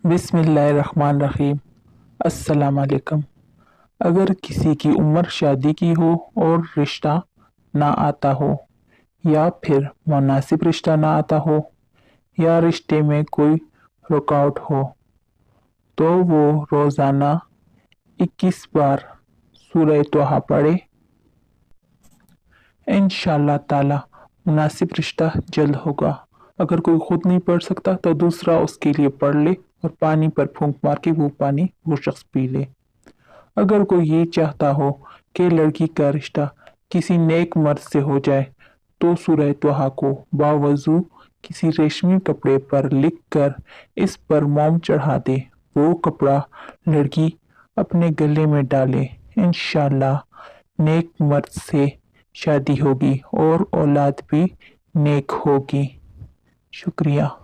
बिस्मिल्लाहिर्रहमानिर्रहीम। अस्सलाम वालेकुम। अगर किसी की उम्र शादी की हो और रिश्ता ना आता हो, या फिर मुनासिब रिश्ता ना आता हो, या रिश्ते में कोई रुकावट हो, तो वो रोज़ाना 21 बार सूरह तोहा पढ़े। इंशाअल्लाह ताला मुनासिब रिश्ता जल्द होगा। अगर कोई खुद नहीं पढ़ सकता तो दूसरा उसके लिए पढ़ ले और पानी पर फूंक मार के वो पानी वो शख्स पी ले। अगर कोई ये चाहता हो कि लड़की का रिश्ता किसी नेक मर्द से हो जाए, तो सूरह तोहा को बावजू किसी रेशमी कपड़े पर लिख कर इस पर मोम चढ़ा दे। वो कपड़ा लड़की अपने गले में डाले, इंशाअल्लाह नेक मर्द से शादी होगी और औलाद भी नेक होगी। शुक्रिया।